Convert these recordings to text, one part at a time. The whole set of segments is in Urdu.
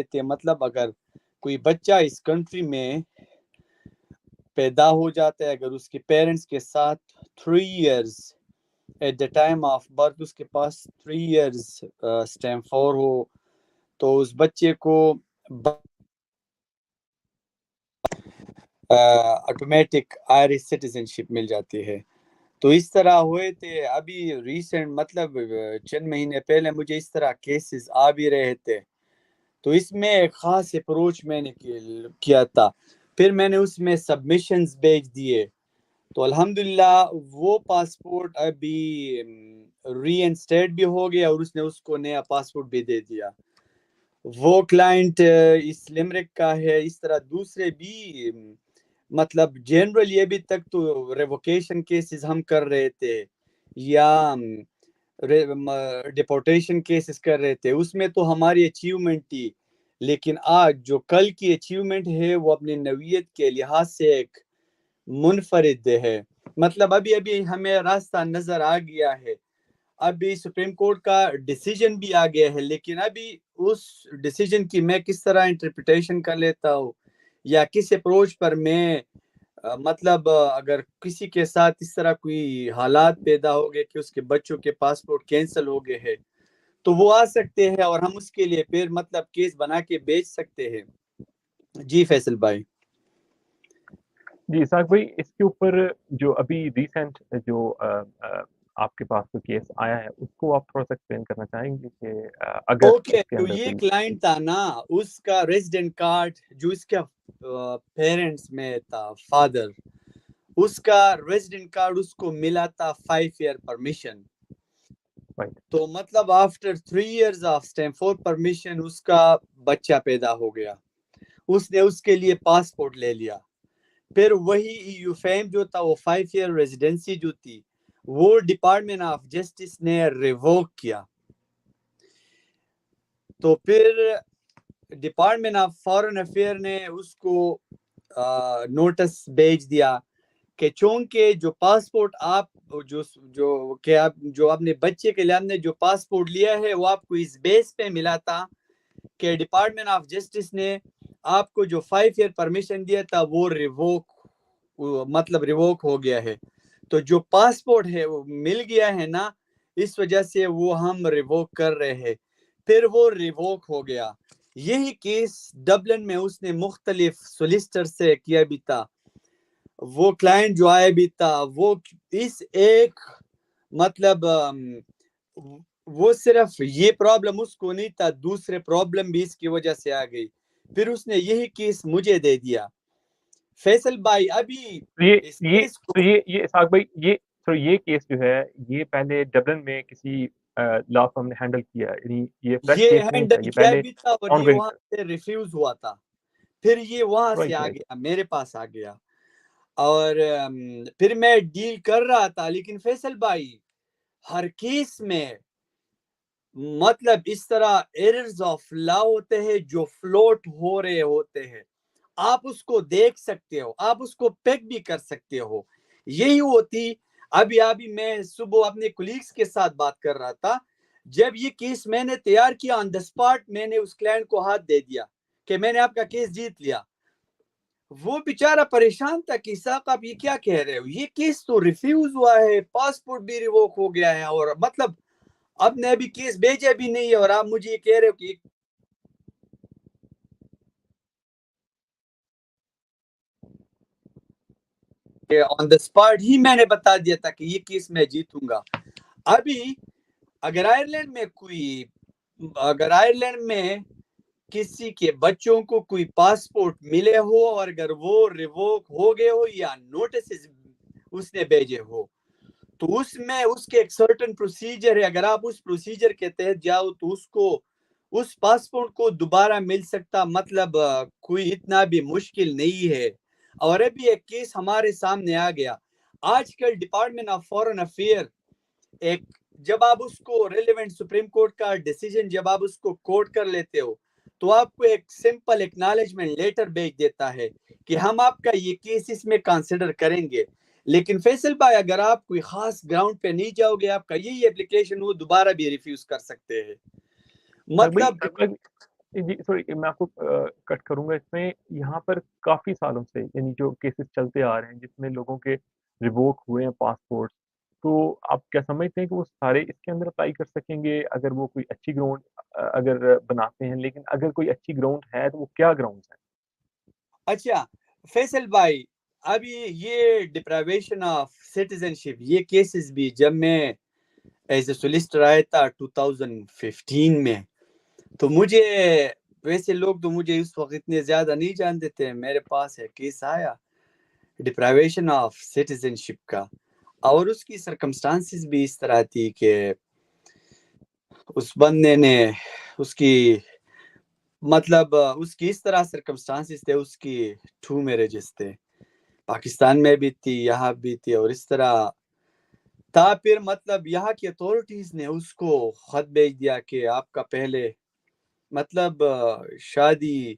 تھے مطلب اگر کوئی بچہ اس کنٹری میں پیدا ہو جاتا ہے، اگر اس کے پیرنٹس کے ساتھ 3 years at the time of birth اس کے پاس 3 years stamp 4 ہو، تو اس بچے کو آٹومیٹک آئرش سٹیزن شپ مل جاتی ہے۔ تو اس طرح ہوئے تھے ابھی ریسنٹ مطلب چند مہینے پہلے مجھے اس طرح کیسز آ بھی رہے تھے، تو اس میں ایک خاص اپروچ میں نے کیا تھا، پھر میں نے اس میں سبمیشنز بھیج دیے، تو الحمدللہ وہ پاسپورٹ ابھی ری انسٹیٹ بھی ہو گیا اور اس نے اس کو نیا پاسپورٹ بھی دے دیا۔ وہ کلائنٹ اس لمرک کا ہے، اس طرح دوسرے بھی مطلب جنرلی ابھی تک تو ریووکیشن کیسز ہم کر رہے تھے یا ڈیپورٹیشن کیسز کر رہے تھے، اس میں تو ہماری اچیومنٹ تھی، لیکن آج جو کل کی اچیومنٹ ہے وہ اپنی نوعیت کے لحاظ سے ایک منفرد ہے۔ مطلب ابھی ہمیں راستہ نظر آ گیا ہے، ابھی سپریم کورٹ کا ڈیسیجن بھی آ گیا ہے، لیکن ابھی اس ڈیسیجن کی میں کس طرح انٹرپریٹیشن کر لیتا ہوں یا کس اپروچ پر میں مطلب اگر کسی کے ساتھ اس طرح کوئی حالات پیدا ہو گئے کہ اس کے بچوں کے پاسپورٹ کینسل ہو گئے ہیں تو وہ آ سکتے ہیں اور ہم اس کے لیے پھر مطلب کیس بنا کے بیچ سکتے ہیں۔ جی فیصل بھائی۔ جی اسحاق بھائی، اس کے اوپر جو ابھی ریسنٹ جو آپ کے پاس جو کیس آیا ہے اس کو آپ تھوڑا سا ایکسپلین کرنا چاہیں گے کہ اگر اوکے، اس کے تو اندر یہ کوئی کلائنٹ تھا نا، اس کا ریزیڈنٹ کارڈ جو اس کا پیرنٹس میں تھا، فادر، اس کا ریزیڈنٹ کارڈ اس کو ملا تھا 5 year پرمیشن، تو مطلب after 3 years of stamp 4 permission اس کا بچہ پیدا ہو گیا، اس نے اس کے لیے پاسپورٹ لے لیا، پھر وہی یو فیم جو تھا وہ 5 year ریزیڈنسی جو تھی وہ ڈپارٹمنٹ آف جسٹس نے ریووک کیا، تو پھر ڈپارٹمنٹ آف فارن افیئر نے اس کو نوٹس بھیج دیا کہ چونکہ جو پاسپورٹ آپ جو اپنے بچے کے لیے آپ نے جو پاسپورٹ لیا ہے وہ آپ کو اس بیس پہ ملا تھا کہ ڈپارٹمنٹ آف جسٹس نے آپ کو جو 5 year پرمیشن دیا تھا وہ ریووک ہو گیا ہے، تو جو پاسپورٹ ہے وہ مل گیا ہے نا، اس وجہ سے وہ ہم ریووک کر رہے ہیں، پھر وہ ریووک ہو گیا۔ یہی کیس ڈبلن میں اس نے مختلف سولیسٹر سے کیا بھی تھا، وہ کلائنٹ جو آیا بھی تھا وہ اس ایک مطلب وہ صرف یہ پرابلم اس کو نہیں تھا، دوسرے پرابلم بھی اس کی وجہ سے آ گئی، پھر اس نے یہی کیس مجھے دے دیا۔ فیصل بھائی ابھی اس کیس کو یہ اسحاق بھائی یہ کیس جو ہے یہ پہلے ڈبلن میں کسی لا فرم نے ہینڈل کیا، یعنی یہ فریش یہ کیس نہیں تھا، ہینڈل یہ کیا پہلے بھی تھا اور آن یہ گوئنگ وہاں تھا۔ سے ریفیوز ہوا تھا، پھر یہ وہاں سے آ گیا میرے پاس آ گیا اور پھر میں ڈیل کر رہا تھا، لیکن فیصل بھائی ہر کیس میں مطلب اس طرح ایررز آف لا ہوتے ہیں جو فلوٹ ہو رہے ہوتے ہیں، آپ اس کو دیکھ سکتے ہو، آپ اس کو پیک بھی کر سکتے ہو، یہی ہوتی۔ ابھی میں صبح اپنے کولیگز کے ساتھ بات کر رہا تھا، جب یہ کیس میں نے تیار کیا آن دا اسپاٹ میں نے اس کلائنٹ کو ہاتھ دے دیا کہ میں نے آپ کا کیس جیت لیا، وہ بیچارہ پریشان تھا کہ اسحاق آپ یہ کیا کہہ رہے ہو، یہ کیس تو ریفیوز ہوا ہے، پاسپورٹ بھی ریووک ہو گیا ہے اور مطلب اب نے ابھی کیس بھیجا بھی نہیں ہے اور آپ مجھے یہ کہہ رہے ہو کہ آن دا اسپاٹ ہی میں نے بتا دیا تھا کہ یہ کیس میں جیتوں گا۔ ابھی اگر آئرلینڈ میں کسی کے بچوں کو کوئی پاسپورٹ ملے ہو اور اگر وہ ریووک ہو گئے ہو یا نوٹس اس نے بھیجے ہو تو اس میں اس کے ایک سرٹن پروسیجر ہے، اگر آپ اس پروسیجر کے تحت جاؤ تو اس پاسپورٹ کو دوبارہ مل سکتا، مطلب کوئی اتنا بھی مشکل نہیں ہے۔ اور ابھی ایک کیس ہمارے سامنے آ گیا، آج کل ڈپارٹمنٹ آف فارن افیئر جب آپ اس کو ریلیونٹ سپریم کورٹ کا ڈیسیجن جب آپ اس کو کوٹ کر لیتے ہو تو آپ کو ایک سمپل ایکنالجمنٹ لیٹر بھیج دیتا ہے کہ ہم آپ کا یہ کیس اس میں کنسیڈر کریں گے، لیکن فیصل بھائی اگر آپ کوئی خاص گراؤنڈ پہ نہیں جاؤ گے آپ کا یہی اپلیکیشن وہ دوبارہ بھی ریفیوز کر سکتے ہیں۔ مطلب جی سوری میں آپ کو کٹ کروں گا اس میں، یہاں پر کافی سالوں سے یعنی جو کیسز چلتے آ رہے ہیں جس میں لوگوں کے ریووک ہوئے ہیں پاسپورٹ، تو آپ کیا سمجھتے ہیں کہ وہ سارے اس کے اندر اپلائی کر سکیں گے اگر وہ کوئی اچھی گراؤنڈ اگر بناتے ہیں، لیکن اگر کوئی اچھی گراؤنڈ ہے تو وہ کیا گراؤنڈس ہیں؟ اچھا فیصل بھائی، ابھی یہ ڈپرائیویشن آف سٹیزن شپ یہ کیسز بھی جب میں ایز اے سولیسٹر آیا تھا 2015 میں، تو مجھے ویسے لوگ تو مجھے اس وقت اتنے زیادہ نہیں جانتے تھے، میرے پاس ایک کیس آیا ڈپرائیویشن آف سٹیزن شپ کا، اور اس کی سرکمسٹانسز بھی اس طرح تھی کہ اس بندے نے اس کی مطلب اس کی اس طرح سرکمسٹانسز تھے، اس کی 2 میرجز تھے، پاکستان میں بھی تھی یہاں بھی تھی، اور اس طرح تھا۔ پھر مطلب یہاں کی اتھارٹیز نے اس کو خط بھیج دیا کہ آپ کا پہلے مطلب شادی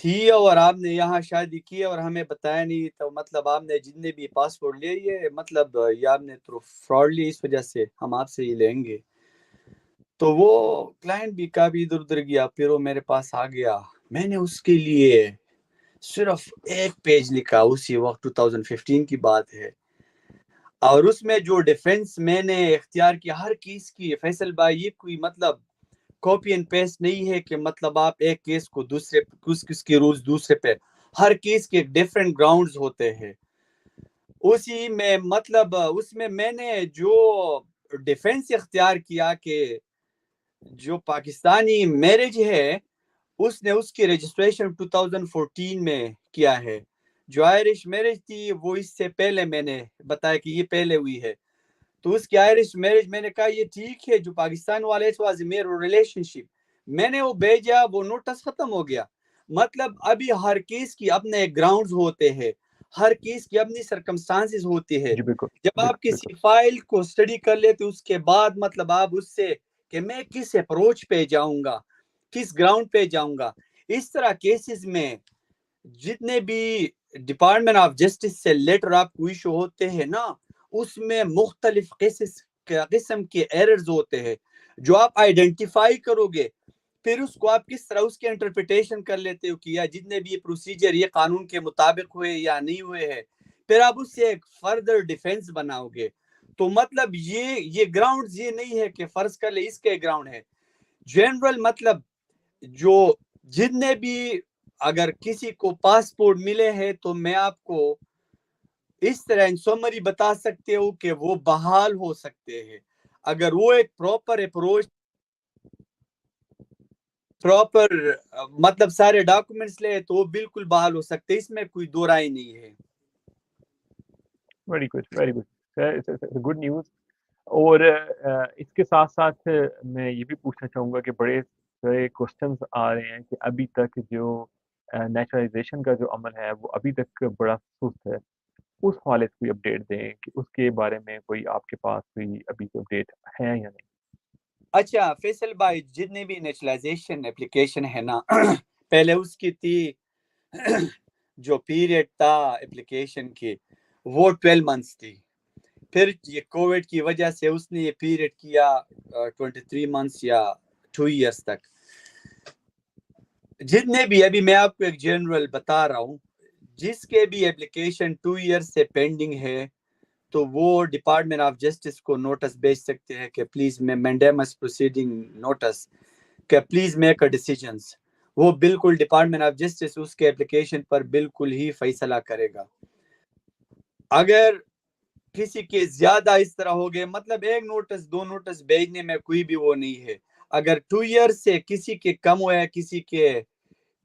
تھی اور آپ نے یہاں شادی کی اور ہمیں بتایا نہیں، تو مطلب آپ نے جتنے بھی پاسپورٹ لے یہ مطلب یہ آپ نے تو فراڈ لی، اس وجہ سے ہم آپ سے ہی لیں گے۔ تو وہ کلائنٹ بھی کافی ادھر ادھر گیا، پھر وہ میرے پاس آ گیا، میں نے اس کے لیے صرف ایک پیج لکھا، اسی وقت 2015 کی بات ہے، اور اس میں جو ڈیفنس میں نے اختیار کیا ہر کیس کی، فیصل بھائی یہ کوئی مطلب کاپی اینڈ پیسٹ نہیں ہے کہ مطلب آپ ایک کیس کو دوسرے کس کے رولز دوسرے پہ، ہر کیس کے ڈیفرنٹ گراؤنڈز ہوتے ہیں، اسی میں مطلب اس میں نے جو ڈیفنس اختیار کیا کہ جو پاکستانی میرج ہے اس نے اس کی رجسٹریشن 2014 میں کیا ہے، جو آئرش میرج تھی وہ اس سے پہلے میں نے بتایا کہ یہ پہلے ہوئی ہے، تو اس کی آئرش میرج میں نے کہا یہ ٹھیک ہے، جو پاکستان والے واز میرے ریلیشن شپ، میں نے وہ بھیجا، وہ نوٹس ختم ہو گیا۔ مطلب ابھی ہر کیس کی اپنے گراؤنڈز ہوتے ہیں، ہر کیس کی اپنی سرکمسٹانسز ہوتی ہے، جی بالکل، جب آپ بالکل، بالکل، کسی فائل کو اسٹڈی کر لیتے اس کے بعد مطلب آپ اس سے کہ میں کس اپروچ پہ جاؤں گا، کس گراؤنڈ پہ جاؤں گا، اس طرح کیسز میں جتنے بھی ڈپارٹمنٹ آف جسٹس سے لیٹر آپ کو ایشو ہوتے ہیں نا، اس میں مختلف قسم کے ایررز ہوتے ہیں جو آپ آئیڈینٹیفائی کرو گے، پھر اس کو آپ کس طرح اس کے انٹرپریٹیشن کر لیتے ہو کہ یا جتنے بھی یہ پروسیجر یہ قانون کے مطابق ہوئے یا نہیں ہوئے ہیں، پھر آپ اس سے ایک فردر ڈیفینس بناؤ گے۔ تو مطلب یہ گراؤنڈز یہ نہیں ہے کہ فرض کر لے اس کے گراؤنڈ ہے، جنرل مطلب جو جتنے بھی اگر کسی کو پاسپورٹ ملے ہیں تو میں آپ کو اس طرح ان سمری بتا سکتے ہو کہ وہ بحال ہو سکتے ہیں، اگر وہ ایک پراپر اپروچ پراپر مطلب سارے ڈاکومنٹس لے تو وہ بالکل بحال ہو سکتے، اس میں کوئی دو رائے نہیں ہے۔ Very good, very good, good news. اور اس کے ساتھ ساتھ میں یہ بھی پوچھنا چاہوں گا کہ بڑے سارے کوشچنز آ رہے ہیں کہ ابھی تک جو نیچرلائزیشن کا جو عمل ہے وہ ابھی تک بڑا سست ہے، اس حوالے سے کوئی اپڈیٹ دیں کہ اس کے بارے میں کوئی آپ کے پاس کوئی ابھی کوئی اپڈیٹ ہے یا نہیں؟ اچھا فیصل بھائی، جتنے بھی نیچرلائزیشن اپلیکیشن ہے نا پہلے اس کی تھی جو پیریڈ تھا اپلیکیشن کی وہ 12 منتھس تھی، پھر یہ کووڈ کی وجہ سے اس نے یہ پیریڈ کیا 23 منتھس یا 2 ایئرس تک۔ جتنے بھی ابھی میں آپ کو ایک جنرل بتا رہا ہوں، جس کے بھی اپلیکیشن 2 ایئرس سے پینڈنگ ہے تو وہ ڈپارٹمنٹ آف جسٹس کو نوٹس بھیج سکتے ہیں کہ پلیز میں مینڈیمس پروسیڈنگ نوٹس کہ پلیز میک اے ڈیسیجنس، وہ بالکل ڈپارٹمنٹ آف جسٹس اس کے اپلیکیشن پر بالکل ہی فیصلہ کرے گا۔ اگر کسی کے زیادہ اس طرح ہو گئے مطلب ایک نوٹس 2 نوٹس بھیجنے میں کوئی بھی وہ نہیں ہے، اگر 2 ایئرس سے کسی کے کم ہوئے کسی کے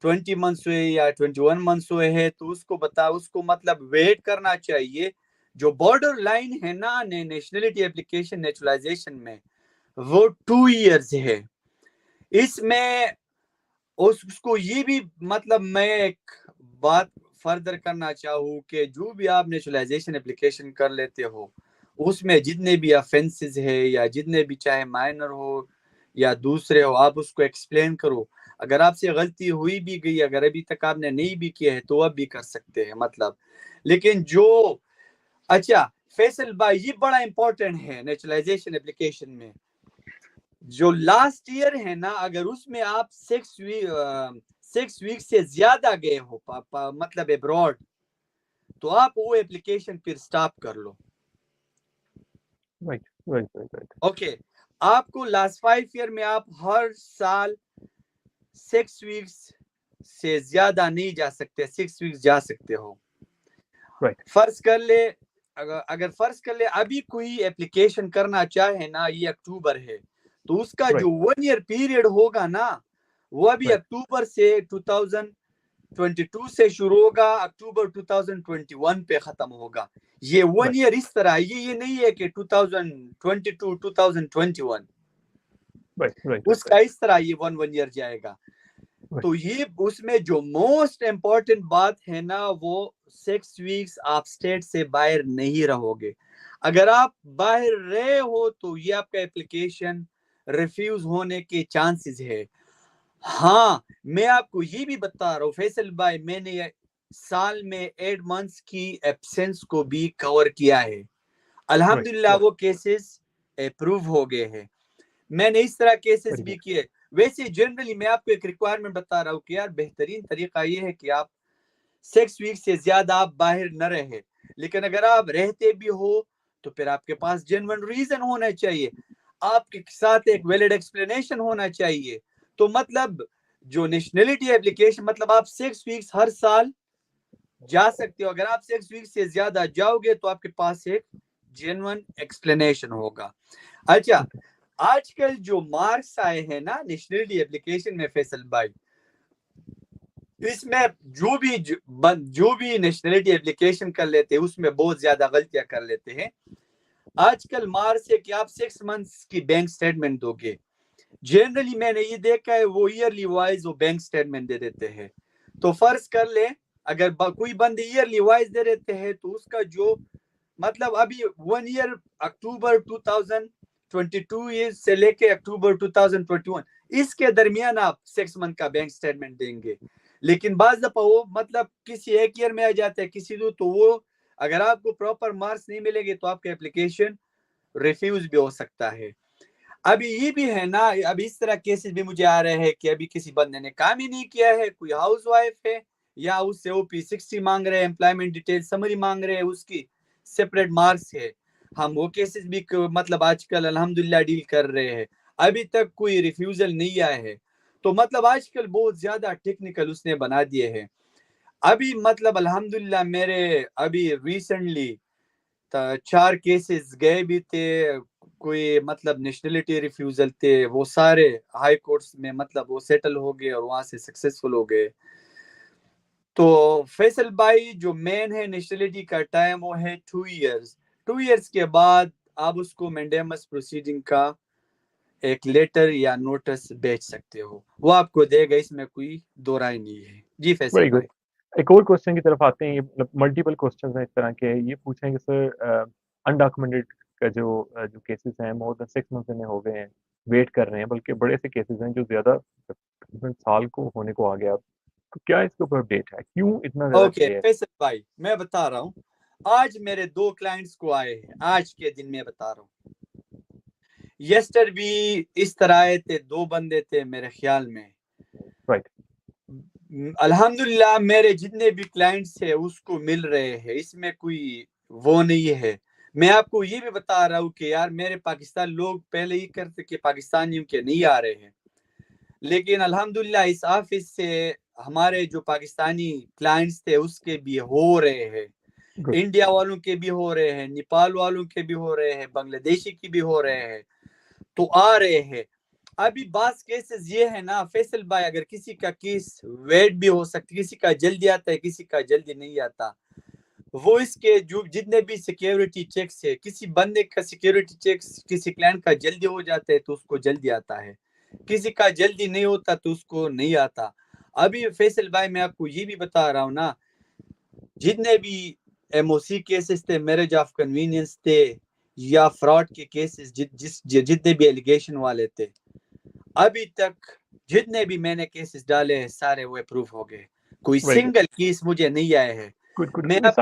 20 منتھس ہوئے یا 21 منتھس ہوئے ہیں تو اس کو بتا، اس کو مطلب ویٹ کرنا چاہیے۔ جو بارڈر لائن ہے نا نیشنلٹی اپلیکیشن نیچرلائزیشن میں وہ 2 ایئرز ہے، اس میں اس کو یہ بھی مطلب میں ایک بات فردر کرنا چاہوں کہ جو بھی آپ نیچرلائزیشن اپلیکیشن کر لیتے ہو اس میں جتنے بھی افینسز ہے یا جتنے بھی چاہے مائنر ہو یا دوسرے ہو آپ اس کو ایکسپلین کرو، اگر آپ سے غلطی ہوئی بھی گئی اگر ابھی تک آپ نے نہیں بھی کیا ہے تو اب بھی کر سکتے ہیں مطلب۔ لیکن جو اچھا فیصل بھائی یہ بڑا امپورٹنٹ ہے نیچرلائزیشن اپلیکیشن میں، جو لاسٹ ایئر ہے نا اگر اس میں آپ 6 ویک سے زیادہ گئے ہو مطلب ابراڈ تو آپ وہ اپلیکیشن پھر سٹاپ کر لو. اوکے آپ کو لاسٹ 5 ایئر میں آپ ہر سال 6 ویکس سے زیادہ نہیں جا سکتے, 6 ویکس جا سکتے ہو. فرض کر لے اگر فرض کر لے ابھی کوئی اپلیکیشن کرنا چاہے نا, یہ اکتوبر ہے تو اس کا جو 1 ایئر پیریڈ ہوگا نا وہ ابھی اکتوبر سے 2022 سے شروع ہوگا, اکتوبر 2021 پہ ختم ہوگا. یہ 1 ایئر اس طرح یہ نہیں ہے کہ 2022 2021 اس کا اس طرح یہ 1 ایئر جائے گا. تو یہ اس میں جو موسٹ امپورٹنٹ بات ہے نا وہ 6 ویکس آپ اسٹیٹ سے باہر نہیں رہو گے. اگر آپ باہر رہے ہو تو یہ آپ کا اپلیکیشن ریفیوز ہونے کے چانسز ہے. ہاں میں آپ کو یہ بھی بتا رہا ہوں فیصل بھائی, میں نے سال میں 8 منتھس کی ایبسنس کو بھی کور کیا ہے. الحمدللہ وہ کیسز اپروو ہو گئے ہیں. میں نے اس طرح کیسز بھی کیے. ویسے جنرلی میں آپ کو ایک ریکوائرمنٹ بتا رہا ہوں کہ یار بہترین طریقہ یہ ہے کہ آپ 6 ویک سے زیادہ آپ باہر نہ رہے, لیکن اگر آپ رہتے بھی ہو تو پھر آپ کے پاس جینوئن ریزن ہونا چاہیے, آپ کے ساتھ ایک ویلڈ ایکسپلینیشن ہونا چاہیے. تو مطلب جو نیشنلٹی اپلیکیشن مطلب آپ 6 ویکس ہر سال جا سکتے ہو. اگر آپ 6 ویکس سے زیادہ جاؤ گے تو آپ کے پاس ایک جینوئن ایکسپلینیشن ہوگا. اچھا آج کل جو مارکس آئے ہیں نا نیشنلٹی اپلیکیشن میں فیصل بھائی, اس میں جو بھی نیشنلٹی اپلیکیشن کر لیتے ہیں اس میں بہت زیادہ غلطیاں کر لیتے ہیں. آج کل مارکس ہے کہ آپ 6 منتھس کی بینک سٹیٹمنٹ دو گے. جنرلی میں نے یہ دیکھا ہے وہ ایئرلی وائز وہ بینک سٹیٹمنٹ دے دیتے ہیں. تو فرض کر لیں اگر کوئی بندے ایئرلی وائز دے دیتے ہیں تو اس کا جو مطلب ابھی 1 ایئر اکتوبر 2022 سے لے کے اکتوبر 2021 اس کے درمیان آپ 6 منتھ کا بینک سٹیٹمنٹ دیں گے. لیکن بعض دفعہ وہ مطلب کسی ایک ایئر میں آ جاتا ہے کسی دو, تو وہ اگر آپ کو پراپر مارکس نہیں ملے گے تو آپ کا اپلیکیشن ریفیوز بھی ہو سکتا ہے. ابھی یہ بھی ہے نا, ابھی اس طرح کیسز بھی مجھے آ رہے ہیں کہ ابھی کسی بندے نے کام ہی نہیں کیا ہے, کوئی ہاؤس وائف ہے یا اس سے OP60 مانگ رہے ہیں, امپلائمنٹ ڈیٹیل سمری مانگ رہے ہیں, اس کی سیپریٹ مارکس ہے. ہم وہ کیسز بھی مطلب آج کل الحمدللہ ڈیل کر رہے ہیں, ابھی تک کوئی ریفیوزل نہیں آئے ہے. تو مطلب آج کل بہت زیادہ ٹیکنیکل اس نے بنا دیے ہیں. ابھی مطلب الحمدللہ میرے ابھی ریسنٹلی 4 کیسز گئے بھی تھے, کوئی مطلب نیشنلٹی ریفیوزل تھے, وہ سارے ہائی کورٹس میں مطلب وہ سیٹل ہو گئے اور وہاں سے سکسیسفل ہو گئے. تو فیصل بھائی جو مین ہے نیشنلٹی کا ٹائم وہ ہے 2 ایئرز. 2 ایئرز کے بعد آپ اس کو مینڈیمس پروسیڈنگ کا ایک لیٹر یا نوٹس بیچ سکتے ہو, وہ آپ کو دے گا, اس میں کوئی دو رائے نہیں ہے. جی فیصل بھائی. ایک اور کوسچن کی طرف آتے ہیں, یہ ملٹیپل کوسچنز ہیں اس طرح کے. یہ پوچھیں کہ سر انڈاکومنٹڈ کا جو کیسز ہیں مور دین 6 منتھ میں ہو گئے ہیں, ویٹ کر رہے ہیں, بلکہ بڑے سے کیسز ہیں جو زیادہ سال کو ہونے کو آ گیا, تو کیا اس کے اوپر اپڈیٹ ہے, کیوں اتنا زیادہ اوکے فیصل بھائی میں بتا رہا ہوں, آج میرے 2 کلائنٹس کو آئے ہیں, آج کے دن میں بتا رہا ہوں. یسٹر بھی اس طرح آئے تھے, 2 بندے تھے میرے خیال میں. الحمدللہ میرے جتنے بھی کلائنٹس ہیں اس کو مل رہے ہیں, اس میں کوئی وہ نہیں ہے. میں آپ کو یہ بھی بتا رہا ہوں کہ یار میرے پاکستان لوگ پہلے ہی کرتے کہ پاکستانیوں کے نہیں آ رہے ہیں, لیکن الحمدللہ اس آفس سے ہمارے جو پاکستانی کلائنٹس تھے اس کے بھی ہو رہے ہیں, انڈیا والوں کے بھی ہو رہے ہیں, نیپال والوں کے بھی ہو رہے ہیں, بنگلہ دیشی کی بھی ہو رہے ہیں, تو آ رہے ہیں. ابھی بعض کیسز یہ ہے نا فیصل بھائی, اگر کسی کا کیس ویٹ بھی ہو سکتی, کسی کا جلدی آتا ہے, کسی کا جلدی نہیں آتا, وہ اس کے جو جتنے بھی سیکیورٹی چیکس ہے, کسی بندے کا سیکیورٹی چیکس کسی کلائنٹ کا جلدی ہو جاتا ہے تو اس کو جلدی آتا ہے, کسی کا جلدی نہیں ہوتا تو اس کو نہیں آتا. ابھی فیصل بھائی میں آپ کو یہ بھی بتا رہا ہوں نا, جتنے بھی MOC کیسز تھے, میرج آف کنوینئنس تھے یا فراڈ کے کیسز, جتنے بھی ایلیگیشن والے تھے, ابھی تک جتنے بھی میں نے کیسز ڈالے ہیں سارے وہ اپروو ہو گئے, کوئی سنگل کیس مجھے نہیں آئے ہیں. میں آپ کو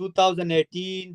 2018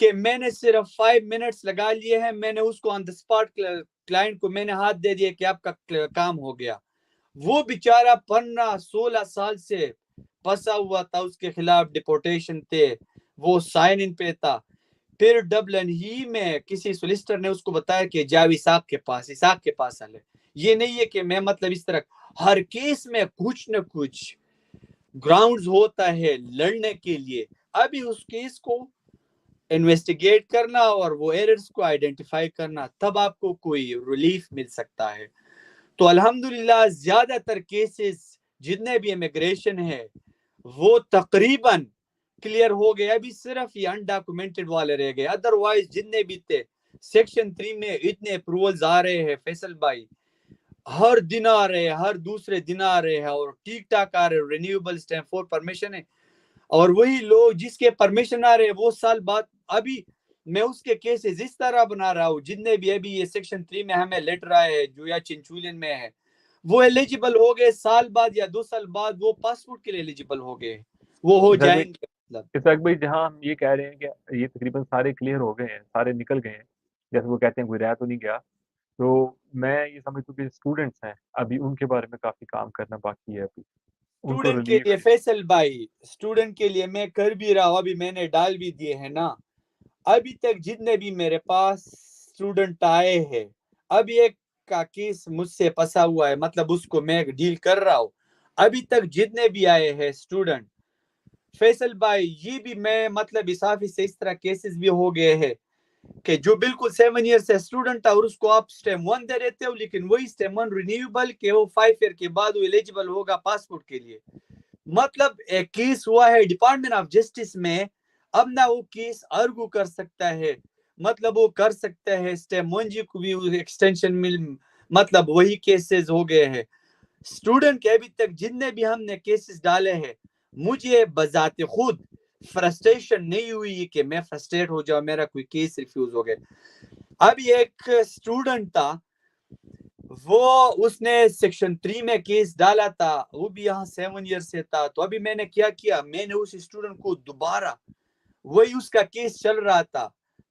کہ میں نے صرف 5 منٹس لگا لیے ہیں, میں نے اس کو آن دا اسپاٹ کلائنٹ کو میں نے ہاتھ دے دیا کہ آپ کا کام ہو گیا. وہ بیچارہ 15-16 سال سے پھنسا ہوا تھا, اس کے خلاف ڈپورٹیشن تھے, وہ سائن ان پہ تھا. پھر ڈبلن ہی میں کسی سولیسٹر نے اس کو بتایا کہ جاؤ اسحاق کے پاس آلے. یہ نہیں ہے کہ میں مطلب اس طرح, ہر کیس میں کچھ نہ کچھ گراؤنڈز ہوتا ہے لڑنے کے لیے. ابھی اس کیس کو انویسٹیگیٹ کرنا اور وہ ایررز کو آئیڈینٹیفائی کرنا, تب آپ کو کوئی ریلیف مل سکتا ہے. تو الحمدللہ زیادہ تر کیسز جتنے بھی امیگریشن ہے وہ تقریباً کلیئر ہو گئے. ابھی صرف یہ انڈاکومنٹڈ والے رہ گئے, ادروائز جتنے بھی تھے سیکشن 3 میں اتنے اپروولز آ رہے ہیں فیصل بھائی, ہر دن آ رہے ہیں, ہر دوسرے دن آ رہے ہیں, اور ٹھیک ٹھاک آ رہے ہیں. رینیوبل اسٹیمپ 4 پرمیشن ہے, اور وہی لوگ جس کے پرمیشن آ رہے ہیں وہ سال بعد, ابھی میں اس کے کیسز اس طرح بنا رہا ہوں جتنے بھی ابھی یہ سیکشن 3 میں ہمیں لیٹر آئے جو یا چنچولین میں ہے, وہ ایلیجیبل ہو گئے سال بعد یا 2 سال بعد وہ پاسپورٹ کے لیے ایلیجیبل ہو گئے, وہ ہو جائیں گے. اسحاق بھائی جہاں ہم یہ کہہ رہے ہیں کہ یہ تقریباً سارے کلیئر ہو گئے ہیں, سارے نکل گئے ہیں, جیسے وہ کہتے ہیں کوئی رہ تو نہیں گیا, تو میں یہ سمجھتا ہوں کہ اسٹوڈنٹس ہیں ابھی ان کے بارے میں کافی کام کرنا باقی ہے. ابھی ان کو اسٹوڈنٹ کے لیے فیصل بھائی, اسٹوڈنٹ کے لیے میں کر بھی رہا ہوں, ابھی میں نے ڈال بھی دیے ہیں نا. ابھی تک جتنے بھی میرے پاس اسٹوڈنٹ آئے ہیں, ابھی ایک کا کیس مجھ سے پھنسا ہوا ہے, مطلب اس کو میں ڈیل کر رہا ہوں. ابھی تک جتنے بھی آئے ہیں اسٹوڈنٹ فیصل بھائی, یہ بھی میں مطلب اس آفس سے اس طرح کیسز بھی ہو گئے ہیں کہ جو بالکل 7 ایئر سے اسٹوڈنٹ تھا اور اس کو آپ سٹیم 1 دے دیتے ہو, لیکن وہی سٹیم 1 رینیوبل کہ وہ 5 ایئر کے بعد وہ ایلیجیبل ہوگا پاسپورٹ کے لیے. مطلب ایک کیس ہوا ہے ڈپارٹمنٹ آف جسٹس میں, اب نہ وہ کیس ارگو کر سکتا ہے, مطلب وہ کر سکتا ہے سٹیم 1G کو بھی ایکسٹینشن مل, مطلب وہی کیسز ہو گئے ہیں. اسٹوڈنٹ کے ابھی تک جتنے بھی ہم نے کیسز ڈالے ہیں, مجھے بذات خود فرسٹریشن نہیں ہوئی کہ میں فرسٹریٹ ہو جاؤں میرا کوئی کیس ریفیوز ہو گئے. ابھی ایک اسٹوڈنٹ تھا, وہ اس نے سیکشن 3 میں کیس ڈالا تھا, وہ بھی یہاں 7 ایئر سے تھا. تو ابھی میں نے کیا میں نے اس اسٹوڈنٹ کو دوبارہ, وہی اس کا کیس چل رہا تھا,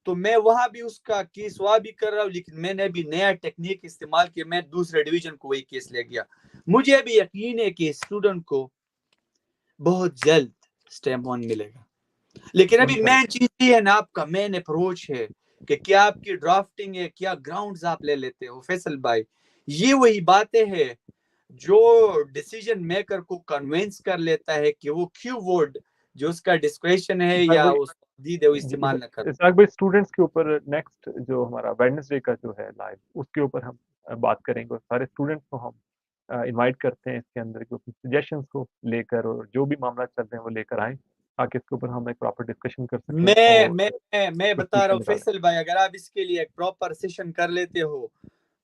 تو میں وہاں بھی اس کا کیس وہاں بھی کر رہا ہوں, لیکن میں نے بھی نیا ٹیکنیک استعمال کیا, میں دوسرے ڈویژن کو وہی کیس لے گیا. مجھے بھی یقین ہے کہ اسٹوڈنٹ کو بہت جلد سٹیمپ 1 ملے گا. لیکن ابھی مین چیز یہ ہے نا, آپ کا مین اپروچ ہے کہ کیا آپ کی ڈرافٹنگ ہے, کیا گراؤنڈز آپ لے لیتے ہو. فیصل بھائی, یہ وہی باتیں ہیں جو ڈیسیجن میکر کو کنوینس کر لیتا ہے کہ وہ کیوں ورڈ جو اس کا ڈسکریشن ہے یا اس دیدے وہ استعمال نہ کرے. اسحاق بھائی اسٹوڈنٹس کے اوپر نیکسٹ جو ہمارا ویڈنسڈے کا جو ہے لائیو, اس کے اوپر ہم بات کریں گے, اور سارے اسٹوڈنٹس کو ہم انوائٹ کرتے ہیں اس کے اندر, کیونکہ سجیشنس کو لے کر اور جو بھی معاملات چل رہے ہیں وہ لے کر آئیں, تاکہ اس کے اوپر ہم ایک پراپر ڈسکشن کر سکیں. میں بتا رہا ہوں فیصل بھائی, اگر آپ اس کے لیے ایک پراپر سیشن کر لیتے ہو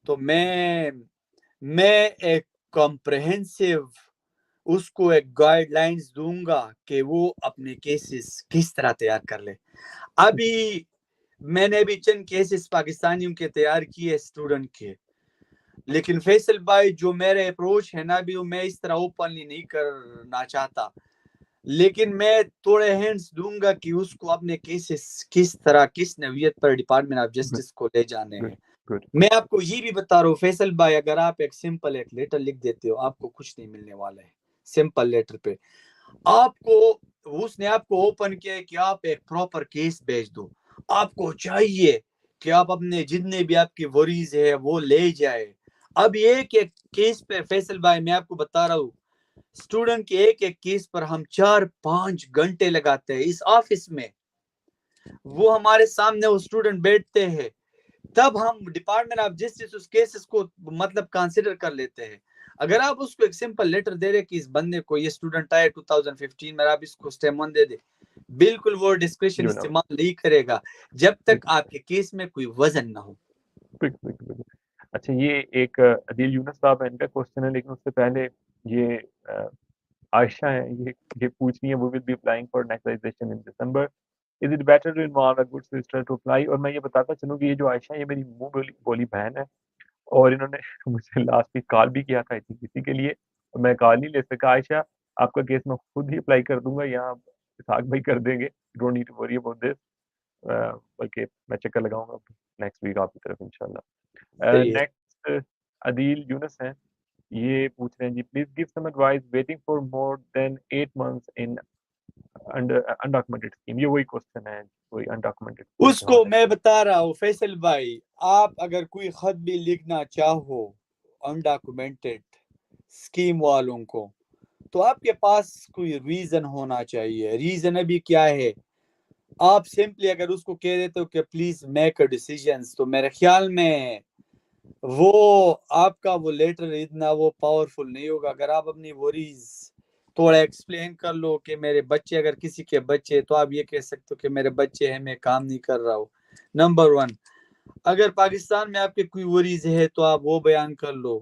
تو میں ایک کمپریہنسو اس کو ایک گائیڈ لائنز دوں گا کہ وہ اپنے کیسز کس طرح تیار کر لے. ابھی میں نے بھی چند کیسز پاکستانیوں کے تیار کیے اسٹوڈنٹ کے, لیکن فیصل بھائی جو میرے اپروچ ہے نا بھی میں اس طرح اوپنلی نہیں کرنا چاہتا, لیکن میں تھوڑے ہینڈز دوں گا کہ اس کو اپنے کیسز کس طرح کس نوعیت پر ڈپارٹمنٹ آف جسٹس کو لے جانے ہیں. میں آپ کو یہ بھی بتا رہا ہوں فیصل بھائی, اگر آپ ایک سمپل ایک لیٹر لکھ دیتے ہو, آپ کو کچھ نہیں ملنے والا ہے. سمپل لیٹر پہ آپ کو اس نے آپ کو اوپن کیا کہ آپ ایک پراپر کیس بھیج دو. آپ کو چاہیے کہ آپ اپنے جتنے بھی آپ کی وریز ہے وہ لے جائے. اب ایک کیس پہ فیصل بھائی میں آپ کو بتا رہا ہوں, اسٹوڈنٹ کے ایک کیس پر ہم 4-5 گھنٹے لگاتے ہیں اس آفس میں. وہ ہمارے سامنے وہ اسٹوڈنٹ بیٹھتے ہیں, تب ہم ڈپارٹمنٹ آف جسٹس اس کیسز کو مطلب کنسیڈر کر لیتے ہیں. اگر آپ اس کو ایک سمپل لیٹر دے رہے کہ اس بندے کو یہ اسٹوڈنٹ آئے 2015 میں, آپ اس کو سٹیم 1 دے دے, بالکل وہ ڈسکریشن استعمال نہیں کرے گا جب تک آپ کے کیس میں کوئی وزن نہ ہو. اچھا, یہ ایک عدیل یونس صاحب ہے, ان کا کوسچن ہے, لیکن اس سے پہلے یہ عائشہ ہیں, یہ پوچھ رہی ہیں وہ will be applying for nationalisation in December, is it better to involve a good sister to apply. اور میں یہ بتاتا چلوں کہ یہ جو عائشہ یہ میری منہ بولی بہن ہے, اور انہوں نے مجھ سے لاسٹ ویک کال بھی کیا تھا کسی کے لیے, میں کال نہیں لے سکا. عائشہ آپ کا کیس میں خود ہی اپلائی کر دوں گا, یہاں اسحاق بھائی کر دیں گے, don't need to worry about this. بلکہ میں چکر لگاؤں گا نیکسٹ ویک آپ کی طرف انشاءاللہ. صحیح ہے. نیکسٹ عدیل یونس ہیں, یہ پوچھ رہے ہیں جی please give some advise waiting for more than 8 months in undocumented scheme. یہ وہی کوشچن ہے, وہی undocumented اس کو میں بتا رہا ہوں فیصل بھائی, آپ اگر کوئی خط بھی لکھنا چاہو انڈاکومنٹڈ اسکیم والوں کو, تو آپ کے پاس کوئی ریزن ہونا چاہیے. ریزن ابھی کیا ہے؟ آپ سمپلی اگر اس کو کہہ دیتے ہو کہ پلیز میک اے ڈیسیژنس, تو میرے خیال میں وہ آپ کا وہ لیٹر اتنا وہ پاورفل نہیں ہوگا. اگر آپ اپنی وریز تھوڑا ایکسپلین کر لو کہ میرے بچے, اگر کسی کے بچے, تو آپ یہ کہہ سکتے ہو کہ میرے بچے ہیں, میں کام نہیں کر رہا ہوں. نمبر 1. اگر پاکستان میں آپ کے کوئی وریز ہے تو آپ وہ بیان کر لو.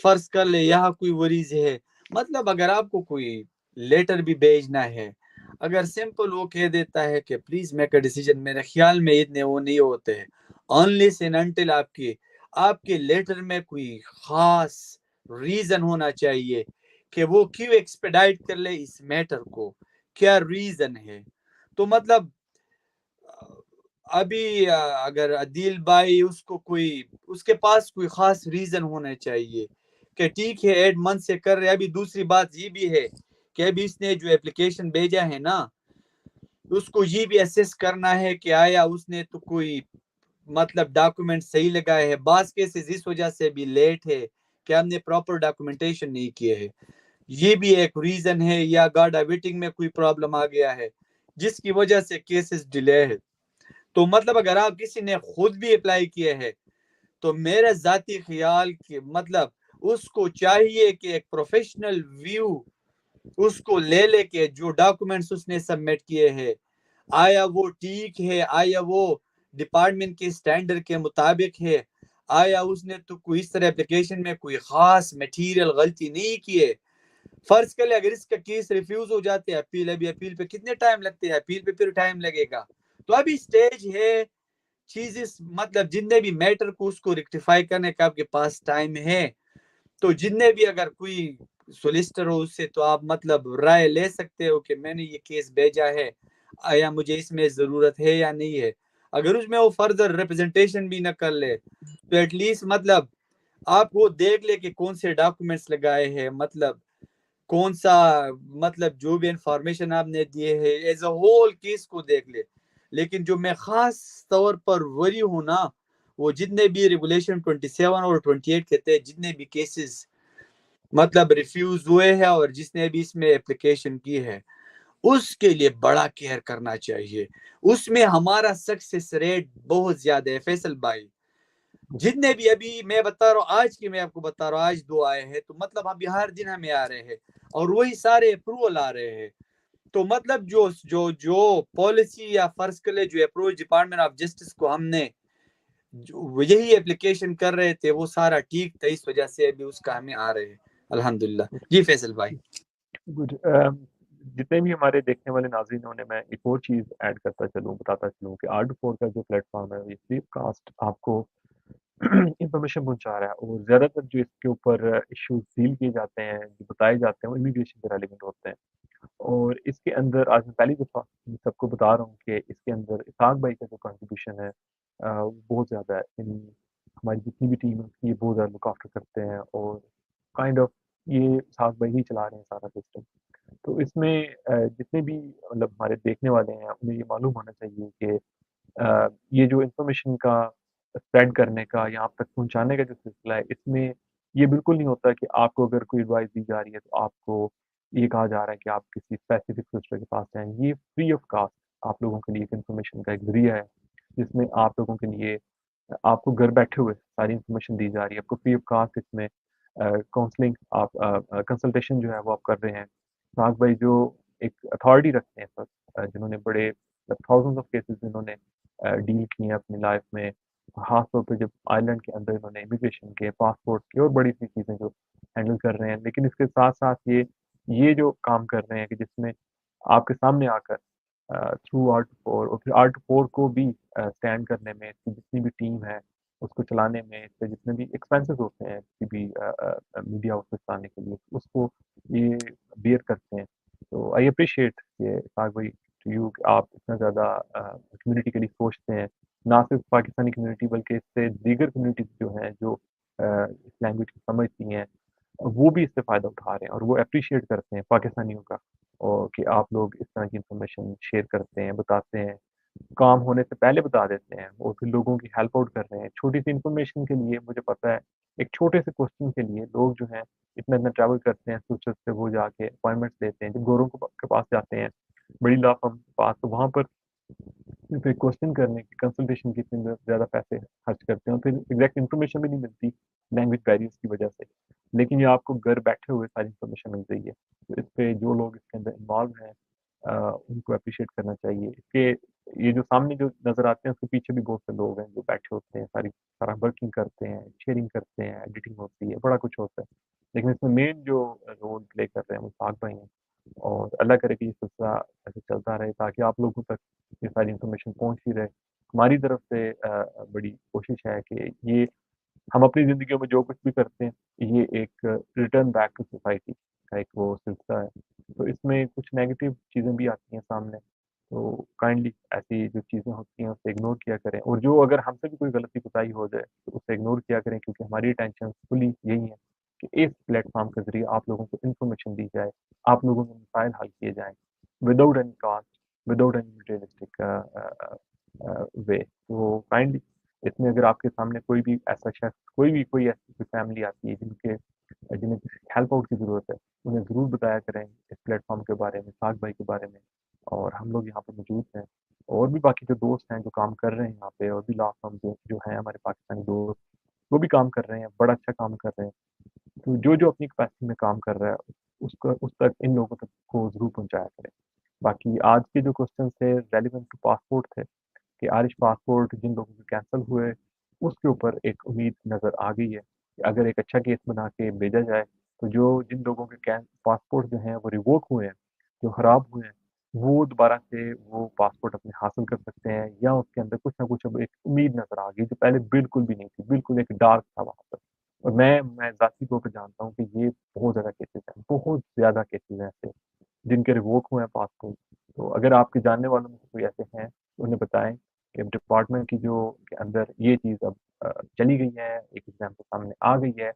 فرض کر لے یہاں کوئی وریز ہے, مطلب اگر آپ کو کوئی لیٹر بھی بھیجنا ہے, اگر سمپل وہ کہہ دیتا ہے کہ پلیز میک اے ڈیسیژن, میرے خیال میں اتنے وہ نہیں ہوتے ہیں. unless and until آپ کے لیٹر میں کوئی خاص ریزن ہونا چاہیے کہ وہ کیوں ایکسپیڈائٹ کر لے اس میٹر کو, کیا ریزن ہے. تو مطلب ابھی اگر عدیل بھائی اس کے پاس کوئی خاص ریزن ہونا چاہیے کہ ٹھیک ہے 8 months سے کر رہے. ابھی دوسری بات یہ بھی ہے کہ ابھی اس نے جو اپلیکیشن بھیجا ہے نا, اس کو یہ بھی اسیس کرنا ہے کہ آیا اس نے تو کوئی مطلب ڈاکومنٹ صحیح لگائے ہے. بعض کیسز اس وجہ سے بھی لیٹ ہے کہ ہم نے پراپر ڈاکومنٹیشن نہیں کیے ہے, یہ بھی ایک ریزن ہے. یا گاڈا ویٹنگ میں کوئی پرابلم آ گیا ہے جس کی وجہ سے کیسز ڈیلے ہے. تو مطلب اگر آپ کسی نے خود بھی اپلائی کیے ہے, تو میرا ذاتی خیال کہ مطلب اس کو چاہیے کہ ایک پروفیشنل ویو اس کو لے کے جو ڈاکومنٹس اس نے سبمٹ کیے ہیں, آیا وہ ٹھیک ہے, آیا وہ ڈپارٹمنٹ کے سٹینڈرڈ کے مطابق ہے, آیا اس نے تو کوئی اس طرح اپلیکیشن میں کوئی خاص میٹیریل غلطی نہیں کی ہے. فرض کر لے اگر اس کا کیس ریفیوز ہو جاتے ہیں, اپیل پہ کتنے ٹائم لگتے ہیں, اپیل پہ پھر ٹائم لگے گا. تو ابھی سٹیج ہے چیزز, مطلب جتنے بھی میٹر کو اس کو ریکٹیفائی کرنے کا آپ کے پاس ٹائم ہے. تو جتنے بھی اگر کوئی سولیسٹر ہو اس سے تو آپ مطلب رائے لے سکتے ہو کہ میں نے یہ کیس بھیجا ہے, آیا مجھے اس میں ضرورت ہے یا نہیں ہے. اگر اس میں وہ فردر ریپرزنٹیشن بھی نہ کر لے تو ایٹ لیسٹ مطلب آپ وہ دیکھ لے کہ کون سے ڈاکومنٹس لگائے ہیں, مطلب کون سا, مطلب جو بھی انفارمیشن آپ نے دیے ہے ایز اے ہول کیس کو دیکھ لے. لیکن جو میں خاص طور پر وری ہوں نا, وہ جتنے بھی ریگولیشن 27 اور 28 کے تحت جتنے بھی کیسز مطلب ریفیوز ہوئے ہیں اور جس نے بھی اس میں اپلیکیشن کی ہے, اس کے لیے بڑا کیئر کرنا چاہیے. اس میں ہمارا سکسیس ریٹ بہت زیادہ ہے. فیصل بھائی جتنے بھی ابھی میں بتا رہا ہوں, آج کی میں آپ کو بتا رہا ہوں, آج 2 آئے ہیں, تو مطلب ابھی ہر دن ہمیں آ رہے ہیں اور وہی سارے اپروول آ رہے ہیں. تو مطلب جو پالیسی یا فرض کر لے جو اپروچ ڈپارٹمنٹ آف جسٹس کو ہم نے یہی اپلیکیشن کر رہے تھے, وہ سارا ٹھیک تھا, اس وجہ سے ابھی اس کا ہمیں آ رہے ہیں الحمدللہ. جی فیصل بھائی. گڈ. جتنے بھی ہمارے دیکھنے والے ناظرین ہونے, میں ایک اور چیز ایڈ کرتا چلوں, بتاتا چلوں کہ R24 کا جو پلیٹ فارم ہے, یہ فری کاسٹ آپ کو انفارمیشن پہنچا رہا ہے, اور زیادہ تر جو اس کے اوپر ایشوز ڈیل کیے جاتے ہیں, جو بتائے جاتے ہیں, وہ امیگریشن سے ریلیونٹ ہوتے ہیں. اور اس کے اندر آج میں پہلی دفعہ سب کو بتا رہا ہوں کہ اس کے اندر اسحاق بھائی کا جو کنٹریبیوشن ہے وہ بہت زیادہ ہے. ہماری جتنی بھی ٹیم ہے یہ بہت زیادہ لک آفٹر کرتے ہیں, اور کائنڈ آف یہ اسحاق بھائی ہی چلا رہے ہیں سارا سسٹم. تو اس میں جتنے بھی مطلب ہمارے دیکھنے والے ہیں, انہیں یہ معلوم ہونا چاہیے کہ یہ جو انفارمیشن کا اسپریڈ کرنے کا یا آپ تک پہنچانے کا جو سلسلہ ہے, اس میں یہ بالکل نہیں ہوتا کہ آپ کو اگر کوئی ایڈوائس دی جا رہی ہے تو آپ کو یہ کہا جا رہا ہے کہ آپ کسی اسپیسیفک سسٹر کے پاس جائیں. یہ فری آف کاسٹ آپ لوگوں کے لیے ایک انفارمیشن کا ایک ذریعہ ہے, جس میں آپ لوگوں کے لیے آپ کو گھر بیٹھے ہوئے ساری انفارمیشن دی جا رہی ہے. آپ کو فری آف کاسٹ اس میں کاؤنسلنگ, آپ کنسلٹیشن جو ہے وہ آپ کر رہے ہیں. اسحاق بھائی جو ایک اتھارٹی رکھتے ہیں سر, جنہوں نے بڑے تھاؤزنڈ آف کیسز جنہوں نے ڈیل کیے ہیں اپنی لائف میں, خاص طور پہ جب آئرلینڈ کے اندر انہوں نے امیگریشن کے, پاسپورٹ کے اور بڑی سی چیزیں جو ہینڈل کر رہے ہیں. لیکن اس کے ساتھ ساتھ یہ جو کام کر رہے ہیں کہ جس میں آپ کے سامنے آ کر تھرو R24 اور پھر R24 کو بھی اسٹینڈ کرنے میں, اس کی جتنی بھی ٹیم ہے اس کو چلانے میں, اس سے جتنے بھی ایکسپینسز ہوتے ہیں کسی بھی میڈیا آؤٹ پٹ لانے کے لیے, اس کو یہ بیئر کرتے ہیں. تو آئی اپریشیٹ کہ اسحاق بھائی ٹو یو کہ آپ اتنا زیادہ کمیونٹی کے لیے سوچتے ہیں، نہ صرف پاکستانی کمیونٹی بلکہ اس سے دیگر کمیونٹیز جو ہیں جو اس لینگویج کو سمجھتی ہیں وہ بھی اس سے فائدہ اٹھا رہے ہیں اور وہ اپریشیٹ کرتے ہیں پاکستانیوں کا، اور کہ آپ لوگ اس طرح کی انفارمیشن شیئر کرتے ہیں، بتاتے ہیں، کام ہونے سے پہلے بتا دیتے ہیں اور پھر لوگوں کی ہیلپ آؤٹ کر رہے ہیں چھوٹی سی انفارمیشن کے لیے. مجھے پتہ ہے ایک چھوٹے سے کوسچن کے لیے لوگ جو ہیں اتنا ٹریول کرتے ہیں سوچت سے، وہ جا کے اپوائنٹمنٹس لیتے ہیں، جب گوروں کے پاس جاتے ہیں بڑی لا فرم کے پاس، تو وہاں پر صرف ایک کوسچن کرنے کی کنسلٹیشن کی اتنے زیادہ پیسے خرچ کرتے ہیں اور پھر ایگزیکٹ انفارمیشن بھی نہیں ملتی لینگویج بیریئرس کی وجہ سے. لیکن یہ آپ کو گھر بیٹھے ہوئے ساری انفارمیشن مل رہی ہے. تو اس پہ جو لوگ اس کے اندر انوالو ہیں ان کو اپریشیٹ کرنا چاہیے. اس کے یہ جو سامنے جو نظر آتے ہیں اس کے پیچھے بھی بہت سے لوگ ہیں جو بیٹھے ہوتے ہیں، سارا ورکنگ کرتے ہیں، شیئرنگ کرتے ہیں، ایڈیٹنگ ہوتی ہے، بڑا کچھ ہوتا ہے. لیکن اس میں مین جو رول پلے کر رہے ہیں وہ ساق بھائی ہیں، اور اللہ کرے کہ یہ سلسلہ ایسے چلتا رہے تاکہ آپ لوگوں تک یہ ساری انفارمیشن پہنچتی رہے. ہماری طرف سے بڑی کوشش ہے کہ یہ ہم اپنی زندگیوں میں جو کچھ بھی کرتے ہیں یہ ایک ریٹرن بیک ٹو سوسائٹی کا ایک وہ سلسلہ ہے. تو اس میں کچھ نیگیٹو چیزیں بھی آتی ہیں سامنے، تو کائنڈلی ایسی جو چیزیں ہوتی ہیں اسے اگنور کیا کریں، اور جو اگر ہم سے بھی کوئی غلطی کوتاہی ہو جائے تو اسے اگنور کیا کریں، کیونکہ ہماری ٹینشن فلی یہی ہے کہ اس پلیٹ فارم کے ذریعے آپ لوگوں کو انفارمیشن دی جائے، آپ لوگوں کے مسائل حل کیے جائیں without any cost, without any materialistic way. تو کائنڈلی اس میں اگر آپ کے سامنے کوئی بھی ایسا شخص، کوئی ایسی کوئی فیملی آتی ہے جنہیں کسی ہیلپ آؤٹ کی ضرورت ہے، انہیں ضرور بتایا کریں اس پلیٹ فارم کے بارے میں، ساق بھائی کے بارے میں. اور ہم لوگ یہاں پہ موجود ہیں، اور بھی باقی جو دوست ہیں جو کام کر رہے ہیں یہاں پہ، اور بھی لا فرم جو ہیں ہمارے پاکستانی دوست وہ بھی کام کر رہے ہیں، بڑا اچھا کام کر رہے ہیں. تو جو اپنی کیپیسٹی میں کام کر رہا ہے اس تک ان لوگوں تک کو ضرور پہنچایا کریں. باقی آج کے جو کوسچن تھے ریلیونٹ ٹو پاسپورٹ تھے کہ آئرش پاسپورٹ جن لوگوں کے کینسل ہوئے اس کے اوپر ایک امید نظر آ گئی ہے کہ اگر ایک اچھا کیس بنا کے بھیجا جائے تو جن لوگوں کے پاسپورٹ جو ہیں وہ ریووک ہوئے ہیں، جو خراب ہوئے ہیں، وہ دوبارہ سے وہ پاسپورٹ اپنے حاصل کر سکتے ہیں، یا اس کے اندر کچھ نہ کچھ اب ایک امید نظر آ گئی جو پہلے بالکل بھی نہیں تھی، بالکل ایک ڈارک تھا وہاں پر. اور میں ذاتی طور پہ جانتا ہوں کہ یہ بہت زیادہ کیسز ہیں، بہت زیادہ کیسز ہیں ایسے جن کے ریووک ہوئے ہیں پاسپورٹ. تو اگر آپ کے جاننے والوں میں سے کوئی ایسے ہیں تو انہیں بتائیں کہ ڈپارٹمنٹ کی کے اندر یہ چیز اب چلی گئی ہے، ایک ایگزامپل سامنے آ گئی ہے.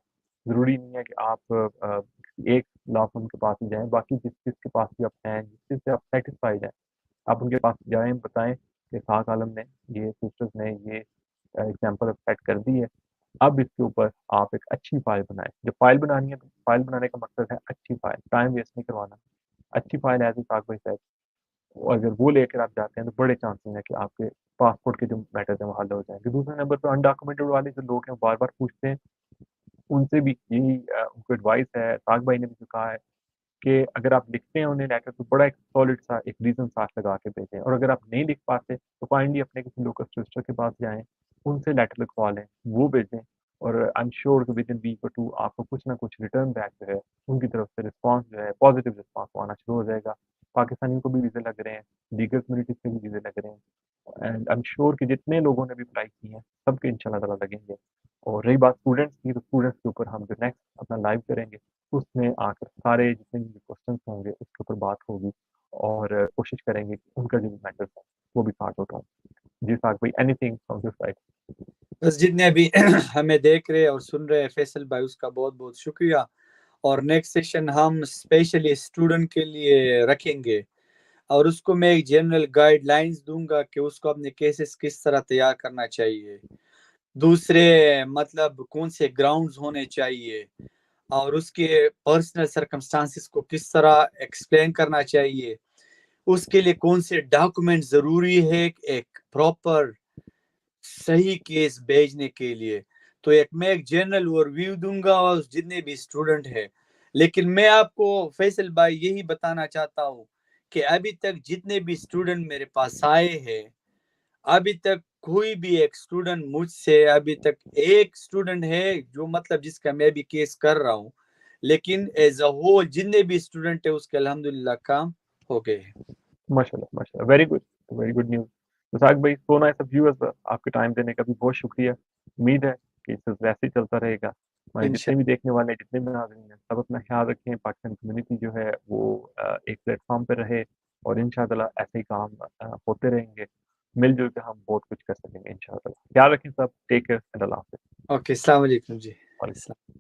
ضروری نہیں ہے کہ آپ ایک لا فرم کے پاس ہی جائیں، باقی جس کے پاس بھی آپ ہیں، جس چیز سے آپ سیٹسفائیڈ ہیں، آپ ان کے پاس جائیں، بتائیں کہ ساق عالم نے یہ سسٹرز نے یہ ایگزامپل اب سیٹ کر دی ہے، اب اس کے اوپر آپ ایک اچھی فائل بنائیں. جب فائل بنانی ہے تو فائل بنانے کا مقصد ہے اچھی فائل، ٹائم ویسٹ نہیں کروانا، اچھی فائل ایز اے ساق بھائی صاحب. اگر وہ لے کر آپ جاتے ہیں تو بڑے چانسز ہیں کہ آپ کے پاسپورٹ کے جو میٹرز ہیں وہ حل ہو جائیں گے. دوسرے نمبر پہ انڈاکومنٹڈ والے جو لوگ ہیں بار بار پوچھتے ہیں، ان سے بھی یہی ان کو ایڈوائس ہے، ساق بھائی نے بھی جو کہا ہے کہ اگر آپ لکھتے ہیں انہیں لیٹر تو بڑا ایک سالڈ سا ایک ریزن ساتھ لگا کے بھیجیں، اور اگر آپ نہیں لکھ پاتے تو کائنڈلی اپنے کسی لوکل سسٹر کے پاس جائیں، ان سے لیٹر لکھوا لیں، وہ بھیجیں، اور آئی ایم شیور کہ ود ان ویک اور ٹو آپ کو کچھ نہ کچھ ریٹرن بیک جو ہے ان کی طرف سے رسپانس جو ہے پازیٹیو رسپانس آنا شروع ہو جائے گا. پاکستانیوں کو بھی ویزے لگ رہے ہیں، دیگر کمیونٹیز کے بھی ویزے لگ رہے ہیں، اینڈ آئی ایم شیور کہ جتنے لوگوں نے بھی اپلائی کی ہیں سب کے انشاء اللہ تعالیٰ لگیں گے. اور رہی بات اسٹوڈنٹس کی، تو اسٹوڈنٹس کے اوپر ہم جو نیکسٹ اپنا لائیو کریں گے اس میں آ کر سارے جتنے بھی کوشچنس ہوں گے اس کے اوپر بات ہوگی، اور کوشش کریں گے کہ ان کا جو بھی میٹرز ہیں وہ بھی سارٹ آؤٹ ہوں. جی ساق بھائی any thing from this side? بس جتنے بھی ہمیں دیکھ رہے اور سن رہے ہیں فیصل بھائی اس کا بہت بہت شکریہ. اور نیکسٹ سیشن ہم اسپیشلی اسٹوڈنٹ کے لیے رکھیں گے، اور اس کو میں ایک جنرل گائیڈ لائنز دوں گا کہ اس کو اپنے کیسز کس طرح تیار کرنا چاہیے، دوسرے مطلب کون سے گراؤنڈز ہونے چاہیے، اور اس کے پرسنل سرکمسٹانسز کو کس طرح ایکسپلین کرنا چاہیے، اس کے لیے کون سے ڈاکومنٹ ضروری ہے ایک پراپر صحیح کیس بھیجنے کے لیے. تو میں ایک جنرل اوورویو دوں گا اور جتنے بھی اسٹوڈنٹ ہیں. لیکن میں آپ کو فیصل بھائی یہی بتانا چاہتا ہوں کہ ابھی تک جتنے بھی اسٹوڈنٹ میرے پاس آئے ہیں، ابھی تک کوئی بھی ایک اسٹوڈنٹ مجھ سے، ابھی تک ایک اسٹوڈنٹ ہے جو مطلب جس کا میں بھی کیس کر رہا ہوں، لیکن ایز اے ہول جتنے بھی اسٹوڈنٹ ہیں اس کے الحمدللہ کام ہو گئے ہیں. ماشاء اللہ ویری گڈ نیوز. تو ساق بھائی سو نائس آف یو، آپ کے ٹائم دینے کا بھی بہت شکریہ. امید ہے کہ سلسلہ ایسے ہی چلتا رہے گا. ہمارے جتنے بھی دیکھنے والے جتنے بھی ناظرین ہیں سب اپنا خیال رکھیں. پاکستان کمیونٹی جو ہے وہ ایک پلیٹ فارم پہ رہے، اور انشاءاللہ ایسے ہی کام ہوتے رہیں گے، مل جل کے ہم بہت کچھ کر سکیں گے انشاءاللہ. خیال رکھیں سب، ٹیک کیئر اینڈ اللہ حافظ. اوکے، السلام علیکم جی. وعلیکم